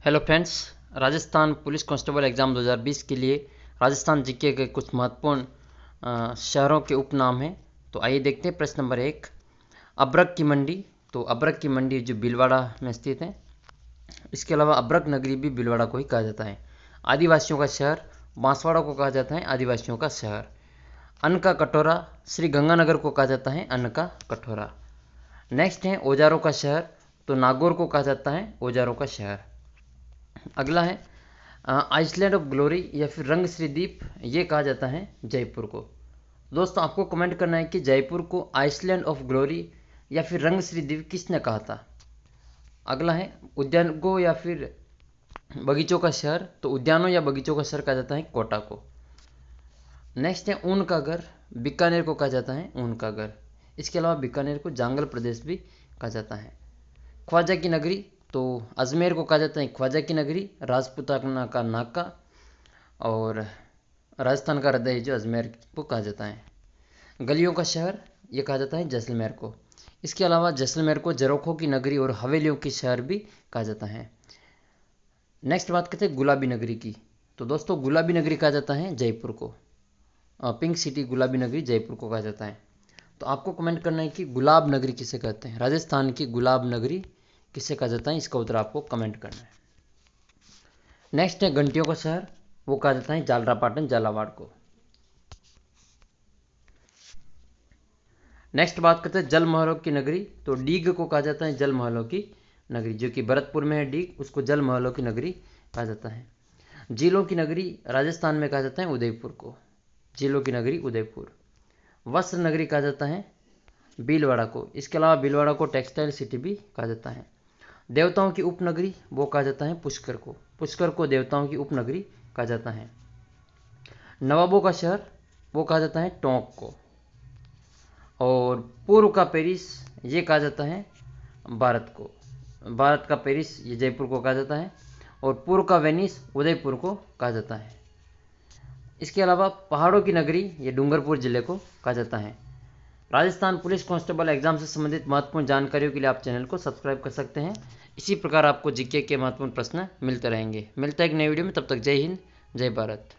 Hello friends, Rajasthan police constable exam 2020 के लिए Rajasthan GK के कुछ महत्वपूर्ण शहरों के उपनाम हैं। तो आइए देखते हैं। प्रश्न नंबर 1, अब्रक की मंडी। तो अब्रक की मंडी जो भीलवाड़ा में स्थित है। इसके अलावा अब्रक नगरी भी भीलवाड़ा को ही कहा जाता है। आदिवासियों का शहर बांसवाड़ा को कहा जाता है आदिवासियों का शहर। अन्न का कटोरा श्री गंगानगर को कहा जाता है अन्न का कटोरा। नेक्स्ट है औजारों का शहर। तो नागौर को कहा जाता है औजारों का शहर। अगला है आइसलैंड ऑफ ग्लोरी या फिर रंग श्री द्वीप, ये कहा जाता है जयपुर को। दोस्तों आपको कमेंट करना है कि जयपुर को आइसलैंड ऑफ ग्लोरी या फिर रंग श्री द्वीप किसने कहा था। अगला है उद्यानों या फिर बगीचों का शहर। तो उद्यानों या बगीचों का शहर कहा जाता है कोटा को। नेक्स्ट है ऊन का घर। बीकानेर को कहा जाता है ऊन का घर। इसके अलावा बीकानेर को जांगल प्रदेश भी कहा जाता है। ख्वाजा की नगरी। तो अजमेर को कहा जाता है ख्वाजा की नगरी, राजपूताना का नाका और राजस्थान का हृदय जो अजमेर को कहा जाता है। गलियों का शहर ये कहा जाता है जैसलमेर को। इसके अलावा जैसलमेर को जरोखों की नगरी और हवेलियों की शहर भी कहा जाता है। नेक्स्ट बात करते हैं गुलाबी नगरी की। तो दोस्तों गुलाबी नगरी कहा जाता है जयपुर को। पिंक सिटी गुलाबी नगरी जयपुर को कहा जाता है। तो आपको कमेंट करना है कि गुलाब नगरी किसे कहते हैं। राजस्थान की गुलाब नगरी किसे कहा जाता है, इसका उत्तर आपको कमेंट करना है। नेक्स्ट है घंटियों का शहर, वो कहा जाता है झालरापाटन झालावाड़ को। नेक्स्ट बात करते हैं जल महलों की नगरी। तो डीग को कहा जाता है जल महलों की नगरी, जो कि भरतपुर में है डीग, उसको जल महलों की नगरी कहा जाता है। झीलों की नगरी राजस्थान में कहा जाता है उदयपुर को, झीलों की नगरी उदयपुर। वस्त्र नगरी कहा जाता है भीलवाड़ा को। इसके अलावा भीलवाड़ा को टेक्सटाइल सिटी भी कहा जाता है। देवताओं की उपनगरी वो कहा जाता है पुष्कर को, पुष्कर को देवताओं की उपनगरी कहा जाता है। नवाबों का शहर वो कहा जाता है टोंक को। और पूर्व का पेरिस ये कहा जाता है भारत को, भारत का पेरिस ये जयपुर को कहा जाता है। और पूर्व का वेनिस उदयपुर को कहा जाता है। इसके अलावा पहाड़ों की नगरी ये डूंगरपुर जिले को कहा जाता है। राजस्थान पुलिस कांस्टेबल एग्जाम से संबंधित महत्वपूर्ण जानकारियों के लिए आप चैनल को सब्सक्राइब कर सकते हैं। इसी प्रकार आपको जीके के महत्वपूर्ण प्रश्न मिलते रहेंगे। मिलता है एक नई वीडियो में, तब तक जय हिंद जय भारत।